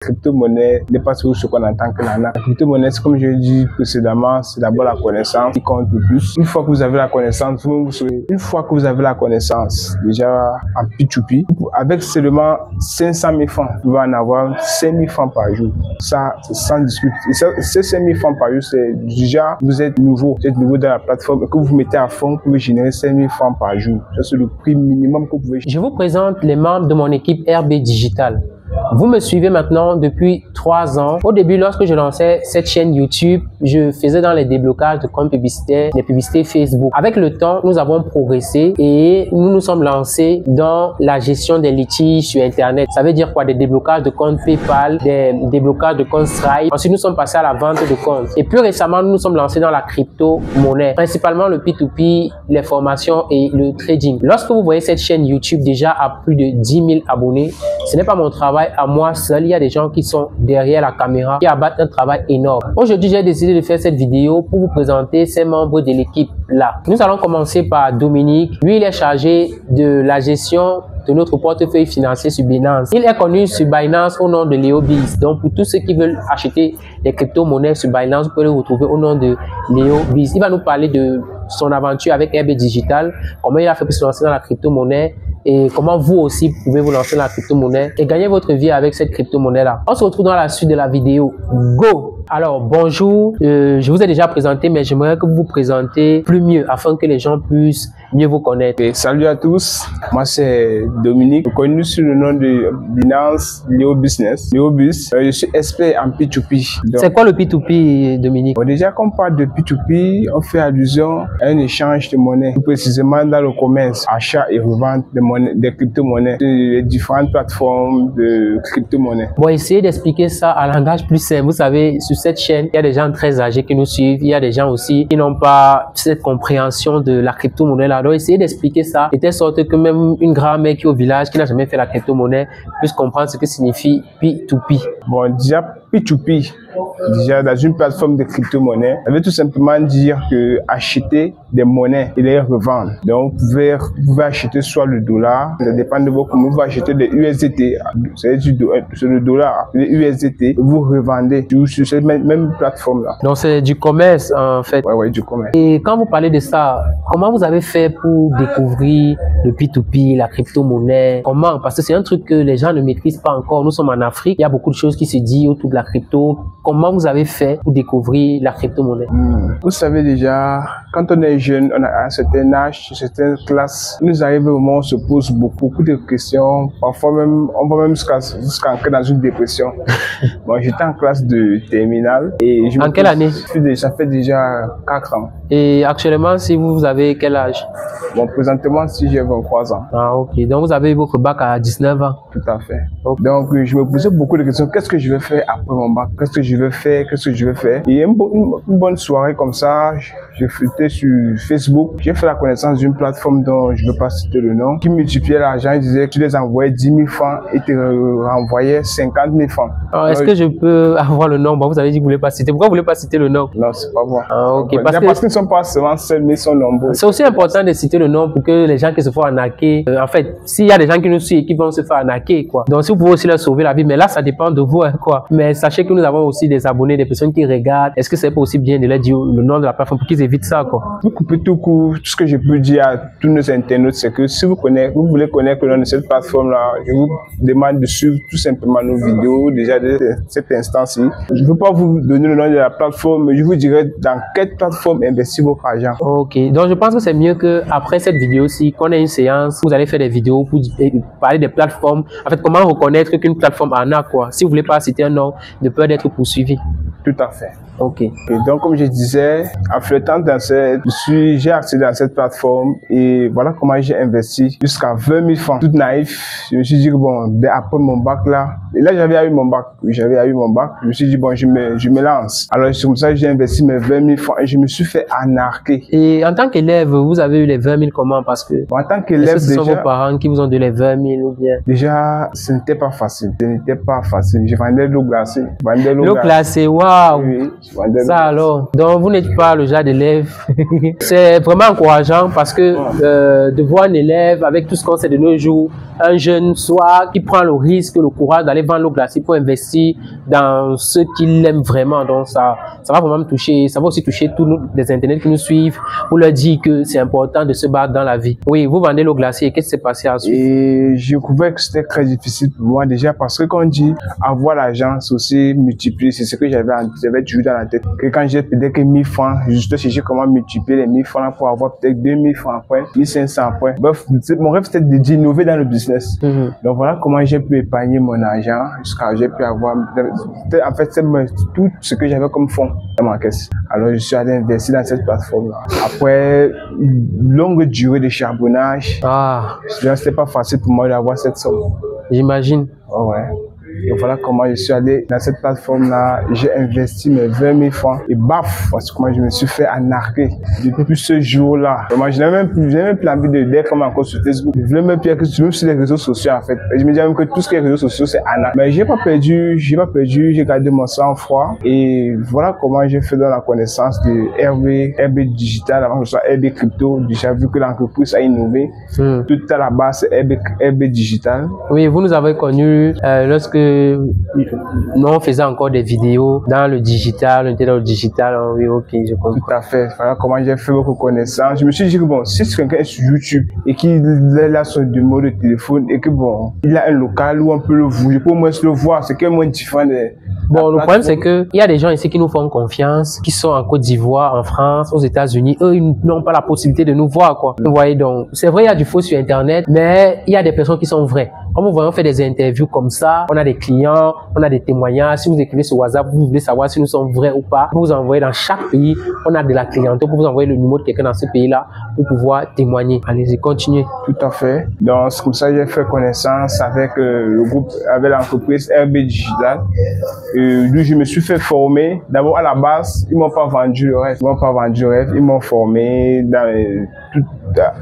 Crypto-monnaie n'est pas toujours ce qu'on entend que l'arnaque. La crypto-monnaie, comme je l'ai dit précédemment, c'est d'abord la connaissance qui compte le plus. Une fois que vous avez la connaissance, déjà en P2P, avec seulement 500 000 francs, vous pouvez en avoir 5 000 francs par jour. Ça, c'est sans dispute. Et ces 5 000 francs par jour, c'est déjà, vous êtes nouveau dans la plateforme et que vous mettez à fond, vous pouvez générer 5 000 francs par jour. Ça, c'est le prix minimum que vous pouvez. Je vous présente les membres de mon équipe RB Digital. Vous me suivez maintenant depuis 3 ans. Au début, lorsque je lançais cette chaîne YouTube, je faisais dans les déblocages de comptes publicitaires, les publicités Facebook. Avec le temps, nous avons progressé et nous nous sommes lancés dans la gestion des litiges sur Internet. Ça veut dire quoi? Des déblocages de comptes PayPal, des déblocages de comptes Stripe. Ensuite, nous sommes passés à la vente de comptes. Et plus récemment, nous nous sommes lancés dans la crypto-monnaie, principalement le P2P, les formations et le trading. Lorsque vous voyez cette chaîne YouTube déjà à plus de 10 000 abonnés, ce n'est pas mon travail à moi seul, il y a des gens qui sont derrière la caméra qui abattent un travail énorme. Aujourd'hui, j'ai décidé de faire cette vidéo pour vous présenter ces membres de l'équipe là. Nous allons commencer par Dominique. Lui, il est chargé de la gestion de notre portefeuille financier sur Binance. Il est connu sur Binance au nom de LeoBiz. Donc, pour tous ceux qui veulent acheter des crypto-monnaies sur Binance, vous pouvez le retrouver au nom de LeoBiz. Il va nous parler de son aventure avec RB Digital, comment il a fait pour se lancer dans la crypto-monnaie et comment vous aussi pouvez vous lancer dans la crypto-monnaie et gagner votre vie avec cette crypto-monnaie-là. On se retrouve dans la suite de la vidéo. Go! Alors, bonjour, je vous ai déjà présenté, mais j'aimerais que vous vous présentez plus mieux afin que les gens puissent mieux vous connaître. Et salut à tous, moi c'est Dominique, connu sous le nom de Binance LeoBiz. Je suis expert en P2P. C'est quoi le P2P, Dominique? Bon, déjà, quand on parle de P2P, on fait allusion à un échange de monnaie, plus précisément dans le commerce, achat et revente de monnaie, des crypto-monnaies, les différentes plateformes de crypto-monnaies. Bon, essayez d'expliquer ça en langage plus simple. Vous savez, sur cette chaîne, il y a des gens très âgés qui nous suivent, il y a des gens aussi qui n'ont pas cette compréhension de la crypto-monnaie là. Donc, essayez d'expliquer ça de telle sorte que même une grand-mère qui est au village, qui n'a jamais fait la crypto-monnaie, puisse comprendre ce que signifie P2P. Bon, déjà, P2P, déjà dans une plateforme de crypto-monnaie, ça veut tout simplement dire que acheter des monnaies et les revendre. Donc, vous pouvez acheter soit le dollar, ça dépend de vos communes, vous pouvez acheter des USDT, c'est le dollar, les USDT, vous revendez sur cette même plateforme-là. Donc, c'est du commerce en fait. Ouais, du commerce. Et quand vous parlez de ça, comment vous avez fait pour découvrir le P2P, la crypto-monnaie? Comment? Parce que c'est un truc que les gens ne maîtrisent pas encore. Nous sommes en Afrique, il y a beaucoup de choses qui se disent autour de la crypto. Comment vous avez fait pour découvrir la crypto-monnaie? Vous savez déjà, quand on est jeune, on a un certain âge, une certaine classe, il nous arrive au moment où on se pose beaucoup de questions. Parfois même, on va même jusqu'à entrer dans une dépression. Bon, j'étais en classe de terminale. Et en quelle année? Ça fait déjà 4 ans. Et actuellement, si vous avez quel âge? Bon, présentement, si j'ai 23 ans. Ah, ok. Donc, vous avez eu votre bac à 19 ans? Tout à fait. Okay. Donc, je me posais beaucoup de questions. Qu'est-ce que je vais faire après mon bac? Qu'est-ce que je vais faire? Et une bonne soirée comme ça, je flottais sur Facebook. J'ai fait la connaissance d'une plateforme dont je ne veux pas citer le nom, qui multipliait l'argent. Il disait que tu les envoyais 10 000 francs et te renvoyais 50 000 francs. Est-ce que je peux avoir le nom? Bon, vous avez dit que vous ne voulez pas citer. Pourquoi vous ne voulez pas citer le nom? Non, c'est pas bon. Ah, ok. Parce qu'ils ne sont pas seulement seuls, mais ils sont nombreux. C'est aussi important de citer le nom pour que les gens qui se font arnaquer, en fait, s'il y a des gens qui nous suivent et qui vont se faire arnaquer, quoi. Donc, si vous pouvez aussi leur sauver la vie, mais là, ça dépend de vous, hein, quoi. Mais sachez que nous avons aussi des abonnés, des personnes qui regardent. Est-ce que c'est pas aussi bien de leur dire le nom de la plateforme pour qu'ils évitent ça, quoi? Pour couper tout court, tout ce que je peux dire à tous nos internautes, c'est que si vous voulez connaître le nom de cette plateforme-là, je vous demande de suivre tout simplement nos vidéos, déjà de cet instant-ci. Je ne veux pas vous donner le nom de la plateforme, mais je vous dirai dans quelle plateforme investir votre argent. Ok, donc je pense que c'est mieux qu'après cette vidéo-ci, qu'on ait une séance, vous allez faire des vidéos pour parler des plateformes. En fait, comment reconnaître qu'une plateforme en a, quoi, si vous voulez pas citer un nom, de peur d'être poursuivi. Tout à fait. Ok. Et donc, comme je disais, en flottant dans j'ai accédé à cette plateforme et voilà comment j'ai investi jusqu'à 20 000 francs. Tout naïf. Je me suis dit que bon, après mon bac là, et là j'avais eu mon bac. Je me suis dit bon, je me lance. Alors c'est comme ça que j'ai investi mes 20 000 francs et je me suis fait arnaquer. Et en tant qu'élève, vous avez eu les 20 000 comment? Parce que bon, en tant qu'élève, ce sont vos parents qui vous ont donné les 20 000 ou bien? Déjà, ce n'était pas facile. Je vendais l'eau glacée. L'eau glacée, waouh! Oui, Ça alors, donc vous n'êtes pas le genre d'élève. C'est vraiment encourageant parce que de voir un élève avec tout ce qu'on sait de nos jours, un jeune soit qui prend le risque, le courage d'aller vendre l'eau glacée pour investir dans ce qu'il aime vraiment. Donc ça va vraiment me toucher. Ça va aussi toucher tous les internautes qui nous suivent pour leur dire que c'est important de se battre dans la vie. Oui, vous vendez l'eau glacée. Qu'est-ce qui s'est passé ensuite? Et je trouvais que c'était très difficile pour moi déjà parce que quand on dit avoir l'argent, c'est aussi multiplier. C'est ce que j'avais toujours dans la tête. Que quand j'ai peut-être que 1000 francs, je cherchais comment multiplier les 1000 francs pour avoir peut-être 2000 francs après, 1500 après. Bref, mon rêve c'était d'innover dans le business. Donc voilà comment j'ai pu épargner mon argent jusqu'à j'ai pu avoir. En fait, c'est tout ce que j'avais comme fonds dans ma caisse. Alors je suis allé investir dans cette plateforme-là. Après une longue durée de charbonnage, c'était pas facile pour moi d'avoir cette somme. J'imagine. Oh ouais. Et voilà comment je suis allé dans cette plateforme-là. J'ai investi mes 20 000 francs et baf, parce que moi je me suis fait arnaquer depuis ce jour-là. Moi, je n'ai même plus envie d'être comme encore sur Facebook. Je voulais même plus être sur les réseaux sociaux en fait. Et je me disais même que tout ce qui est réseaux sociaux c'est arnaque. Mais j'ai pas perdu, j'ai gardé mon sang-froid. Et voilà comment j'ai fait dans la connaissance de RB Digital, avant que ce soit RB Crypto. Déjà vu que l'entreprise a innové. Tout à la base c'est RB Digital. Oui, vous nous avez connus lorsque nous on faisait encore des vidéos dans le digital, on était dans le digital, oui, ok, je comprends. Tout à fait. Voilà comment j'ai fait beaucoup connaissance. Je me suis dit que bon, si quelqu'un est sur YouTube et qu'il a son numéro de téléphone et que bon, il a un local où on peut le voir, je peux au moins le voir, c'est quand même différent de... Bon, le problème c'est que il y a des gens ici qui nous font confiance, qui sont en Côte d'Ivoire, en France, aux États-Unis. Eux, ils n'ont pas la possibilité de nous voir, quoi. Vous voyez donc, c'est vrai, il y a du faux sur Internet, mais il y a des personnes qui sont vraies. Comme vous voyez, on fait des interviews comme ça, on a des clients, on a des témoignages. Si vous écrivez sur WhatsApp, vous voulez savoir si nous sommes vrais ou pas, vous envoyez dans chaque pays, on a de la clientèle pour vous envoyer le numéro de quelqu'un dans ce pays-là pour pouvoir témoigner. Allez-y, continuez. Tout à fait. Donc, c'est comme ça que j'ai fait connaissance avec le groupe, avec l'entreprise RB Digital. D'où je me suis fait former. D'abord, à la base, ils m'ont pas vendu le rêve. Ils m'ont formé dans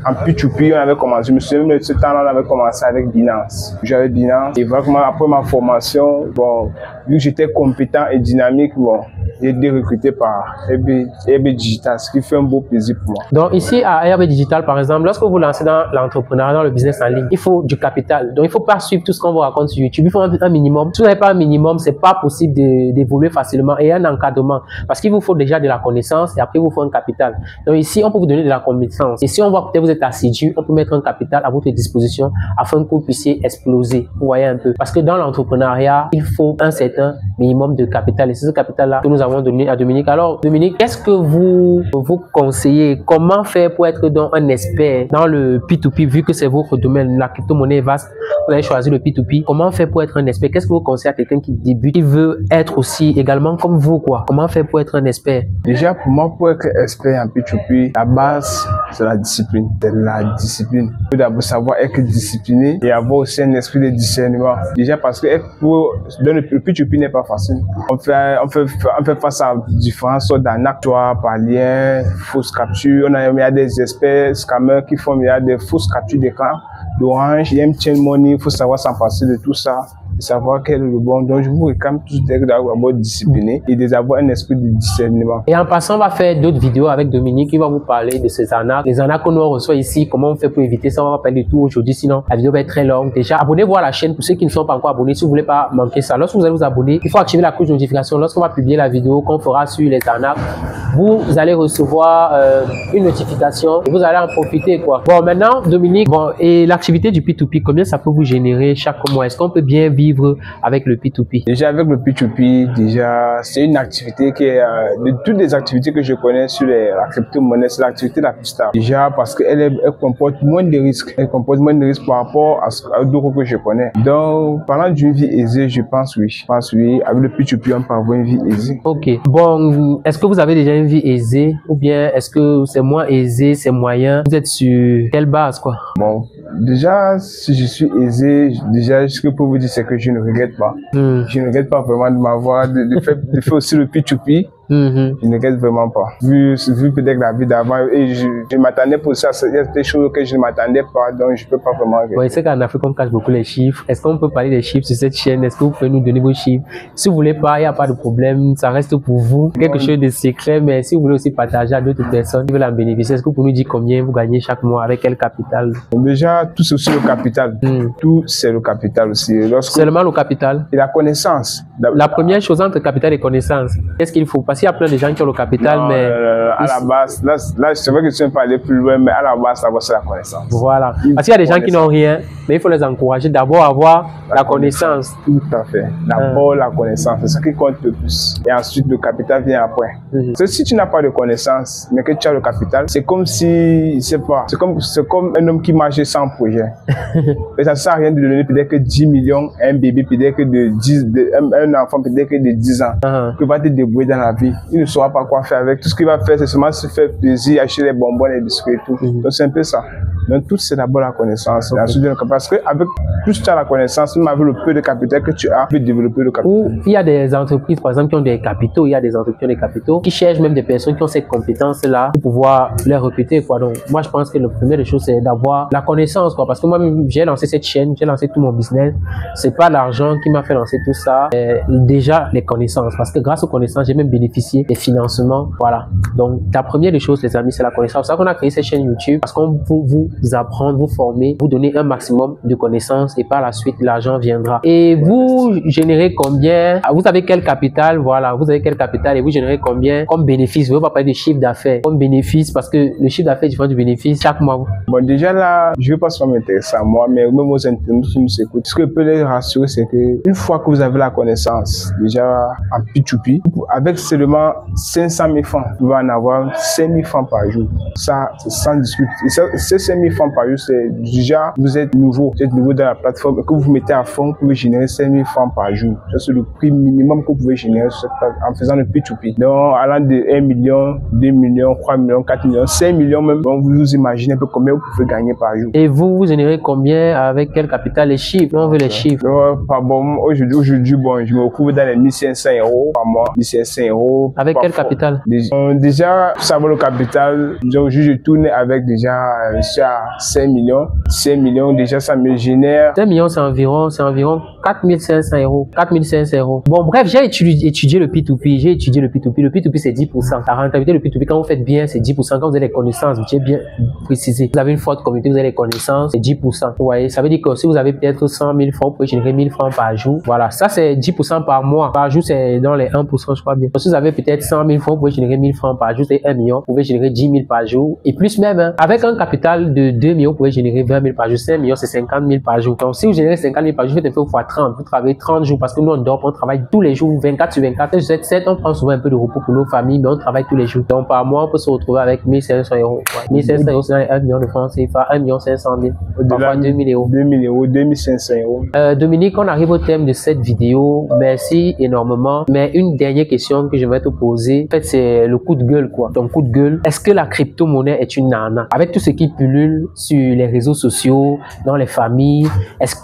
en P2P, on avait commencé. Je me souviens de ce temps-là, on avait commencé avec Binance. J'avais Binance. Et vraiment, après ma formation, bon, vu que j'étais compétent et dynamique, bon, j'ai été recruté par RB Digital, ce qui fait un beau plaisir pour moi. Donc ici à RB Digital, par exemple, lorsque vous lancez dans l'entrepreneuriat, dans le business en ligne, il faut du capital. Donc il faut pas suivre tout ce qu'on vous raconte sur YouTube. Il faut un minimum. Si vous n'avez pas un minimum, c'est pas possible d'évoluer facilement et un encadrement. Parce qu'il vous faut déjà de la connaissance et après il vous faut un capital. Donc ici, on peut vous donner de la connaissance. Et si on voit que vous êtes assidu, on peut mettre un capital à votre disposition afin que vous puissiez exploser. Vous voyez un peu. Parce que dans l'entrepreneuriat, il faut un certain minimum de capital. Et c'est ce capital-là que nous avons donné à Dominique. Alors, Dominique, qu'est-ce que vous conseillez? Comment faire pour être donc un expert dans le P2P, vu que c'est votre domaine, la crypto-monnaie est vaste, vous avez choisi le P2P. Comment faire pour être un expert? Qu'est-ce que vous conseillez à quelqu'un qui débute, qui veut être aussi également comme vous, quoi? Comment faire pour être un expert? Déjà, pour moi, pour être expert en P2P, la base, c'est la discipline. C'est la discipline. Il faut d'abord savoir être discipliné et avoir aussi un esprit de discernement. Déjà, parce que dans le P2P n'est pas facile. On fait face à différentes sortes d'arnaques, par lien, fausses captures. Il y a des experts scammers qui font, il y a des fausses captures d'écran d'Orange, il y a MTN Money, il faut savoir s'en passer de tout ça. Savoir quel est le bon. Donc, je vous réclame tous d'avoir discipliné et d'avoir un esprit de discernement. Et en passant, on va faire d'autres vidéos avec Dominique qui va vous parler de ces arnaques. Les arnaques qu'on reçoit ici, comment on fait pour éviter ça, on va parler de tout aujourd'hui, sinon la vidéo va être très longue. Déjà, abonnez-vous à la chaîne pour ceux qui ne sont pas encore abonnés, si vous voulez pas manquer ça. Lorsque vous allez vous abonner, il faut activer la cloche de notification. Lorsqu'on va publier la vidéo qu'on fera sur les arnaques, vous allez recevoir une notification et vous allez en profiter, quoi. Bon, maintenant, Dominique, bon, et l'activité du P2P, combien ça peut vous générer chaque mois? Est-ce qu'on peut bien vivre avec le P2P? Déjà, avec le P2P, déjà, c'est une activité qui est, de toutes les activités que je connais sur la crypto-monnaie, c'est l'activité la plus stable. Déjà, parce qu'elle comporte moins de risques. Elle comporte moins de risques par rapport à d'autres que je connais. Donc, parlant d'une vie aisée, je pense oui. Avec le P2P, on peut avoir une vie aisée. Ok. Bon, est-ce que vous avez déjà une vie aisée ou bien est-ce que c'est moins aisé, c'est moyen? Vous êtes sur quelle base, quoi? Bon, déjà, si je suis aisé, déjà, ce que je peux vous dire, c'est que je ne regrette pas. Je ne regrette pas vraiment de m'avoir, de faire aussi le P2P. Je ne regrette vraiment pas. Vu peut-être la vie d'avant, et je m'attendais pour ça. Il y a des choses que je ne m'attendais pas, donc je ne peux pas vraiment regretter. Oui, c'est qu'en Afrique, on cache beaucoup les chiffres. Est-ce qu'on peut parler des chiffres sur cette chaîne? Est-ce que vous pouvez nous donner vos chiffres? Si vous voulez pas, il n'y a pas de problème. Ça reste pour vous. Quelque chose de secret, mais si vous voulez aussi partager à d'autres personnes qui veulent en bénéficier, est-ce que vous pouvez nous dire combien vous gagnez chaque mois, avec quel capital? Déjà, tout c'est aussi le capital. Tout, c'est le capital aussi. Seulement le capital? Et la connaissance. La première chose entre capital et connaissance, qu'est-ce qu'il faut? Parce qu'il y a plein de gens qui ont le capital, non, mais... à la base, là c'est vrai que tu viens parler plus loin, mais à la base, d'abord, c'est la connaissance. Voilà. Parce qu'il y a des gens qui n'ont rien, mais il faut les encourager d'abord à avoir la connaissance. Tout à fait. D'abord, la connaissance. C'est ce qui compte le plus. Et ensuite, le capital vient après. Si tu n'as pas de connaissance, mais que tu as le capital, c'est comme si, je sais pas, c'est comme un homme qui marche sans projet. Et ça ne sert à rien de donner peut-être que 10 millions à un bébé, peut-être que un enfant, peut-être que de 10 ans, qui va te débrouiller dans la vie. Il ne saura pas quoi faire avec. Tout ce qu'il va faire, c'est seulement se faire plaisir, acheter les bonbons, les biscuits et tout. Donc, c'est un peu ça. Donc, tout, c'est d'abord la connaissance. Parce qu'avec plus tu as la connaissance, même avec le peu de capital que tu as, tu peux développer le capital. Ou il y a des entreprises, par exemple, qui ont des capitaux, il y a des entreprises qui ont des capitaux, qui cherchent même des personnes qui ont cette compétence-là pour pouvoir les recruter, quoi. Donc, moi, je pense que la première des choses, c'est d'avoir la connaissance, quoi. Parce que moi, j'ai lancé cette chaîne, j'ai lancé tout mon business. C'est pas l'argent qui m'a fait lancer tout ça, déjà les connaissances. Parce que grâce aux connaissances, j'ai même bénéficié des financements, voilà. Donc, la première des choses, les amis, c'est la connaissance. C'est ça qu'on a créé cette chaîne YouTube, parce qu'on vous apprendre, vous former, vous donner un maximum de connaissances et par la suite, l'argent viendra. Et vous générez combien? Vous avez quel capital? Voilà, vous avez quel capital et vous générez combien comme bénéfice? Je ne veux pas parler de chiffre d'affaires comme bénéfice parce que le chiffre d'affaires est différent du bénéfice chaque mois. Bon, déjà là, je ne vais pas seulement m'intéresser à moi, mais même aux internautes qui nous écoutent. Ce que je peux les rassurer, c'est que une fois que vous avez la connaissance, déjà en P2P, avec seulement 500 000 francs, vous allez en avoir 5 000 francs par jour. Ça, c'est sans discuter. Ces 5 000 francs par jour, c'est déjà, vous êtes nouveau dans la plateforme et que vous mettez à fond, vous pouvez générer 5 000 francs par jour. C'est le prix minimum que vous pouvez générer en faisant le P2P. Donc, allant de 1 million, 2 millions, 3 millions, 4 millions, 5 millions même, donc vous imaginez un peu combien vous pouvez gagner par jour. Et vous générez combien avec quel capital? Les chiffres, on veut les chiffres. Bon, aujourd'hui, bon, je me retrouve dans les 1500 euros par mois, 1500 euros. Avec quel capital? Déjà, pour savoir le capital, je tourne avec déjà 5 millions. 5 millions, déjà, ça me génère. 5 millions, c'est environ 4500 euros. 4500 euros. Bon, bref, j'ai étudié le P2P. J'ai étudié le P2P. Le P2P, c'est 10%. La rentabilité du P2P, quand vous faites bien, c'est 10%. Quand vous avez les connaissances, j'ai bien précisé. Vous avez une forte communauté, vous avez les connaissances, c'est 10%. Vous voyez, ça veut dire que si vous avez peut-être 100 000 francs, vous pouvez générer 1000 francs par jour. Voilà, ça, c'est 10% par mois. Par jour, c'est dans les 1%, je crois bien. Donc, si vous avez peut-être 100 000 francs, vous pouvez générer 1000 francs par jour, c'est 1 million. Vous pouvez générer 10 000 par jour. Et plus même, hein, avec un capital de 2 millions, vous pouvez générer 20 000 par jour. 5 millions, c'est 50 000 par jour. Donc, si vous générez 50 000 par jour, faites un peu fois 30. Vous travaillez 30 jours parce que nous, on dort, on travaille tous les jours, 24 sur 24. Et sur 7, on prend souvent un peu de repos pour nos familles, mais on travaille tous les jours. Donc, par mois, on peut se retrouver avec 1500 euros. Ouais. 1500 euros, c'est 1 million de francs CFA, 1 500 000. Parfois 2000 euros. 2000 euros, 2500 euros. Dominique, on arrive au thème de cette vidéo. Merci énormément. Mais une dernière question que je vais te poser, en fait, c'est le coup de gueule, quoi. Ton coup de gueule. Est-ce que la crypto-monnaie est une arnaque? Avec tout ce qui pullule sur les réseaux sociaux, dans les familles,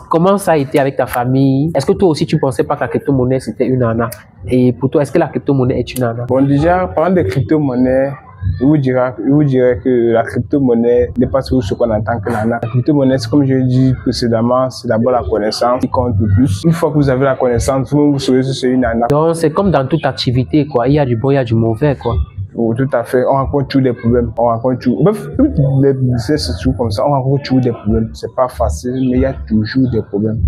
comment ça a été avec ta famille? Est-ce que toi aussi, tu pensais pas que la crypto-monnaie, c'était une arnaque? Et pour toi, est-ce que la crypto-monnaie est une arnaque? Bon, déjà, parlant de crypto-monnaie, je vous dirais que la crypto-monnaie n'est pas toujours ce qu'on entend que l'arnaque. La crypto-monnaie, comme je l'ai dit précédemment, c'est d'abord la connaissance qui compte le plus. Une fois que vous avez la connaissance, vous saurez si c'est une arnaque. Donc, c'est comme dans toute activité, quoi. Il y a du bon, il y a du mauvais, quoi. Oh, tout à fait. On rencontre toujours des problèmes. On rencontre toujours. Bref, les business, c'est toujours comme ça. On rencontre toujours des problèmes. C'est pas facile, mais il y a toujours des problèmes.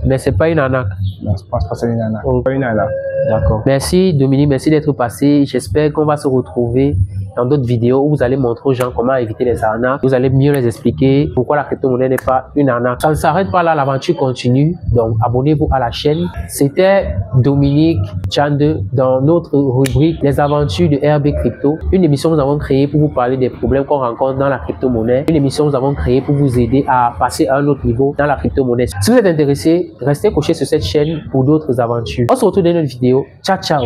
Mais c'est pas une arnaque. Non, je pense pas que c'est une arnaque. Pas une arnaque. D'accord. Merci Dominique, merci d'être passé. J'espère qu'on va se retrouver dans d'autres vidéos où vous allez montrer aux gens comment éviter les arnaques. Vous allez mieux les expliquer pourquoi la crypto-monnaie n'est pas une arnaque. Ça ne s'arrête pas là, l'aventure continue. Donc, abonnez-vous à la chaîne. C'était Dominique Chande dans notre rubrique Les aventures de RB Crypto. Une émission que nous avons créée pour vous parler des problèmes qu'on rencontre dans la crypto-monnaie. Une émission que nous avons créée pour vous aider à passer à un autre niveau dans la crypto-monnaie. Si vous êtes intéressé, restez coché sur cette chaîne pour d'autres aventures. On se retrouve dans une autre vidéo. Ciao, ciao.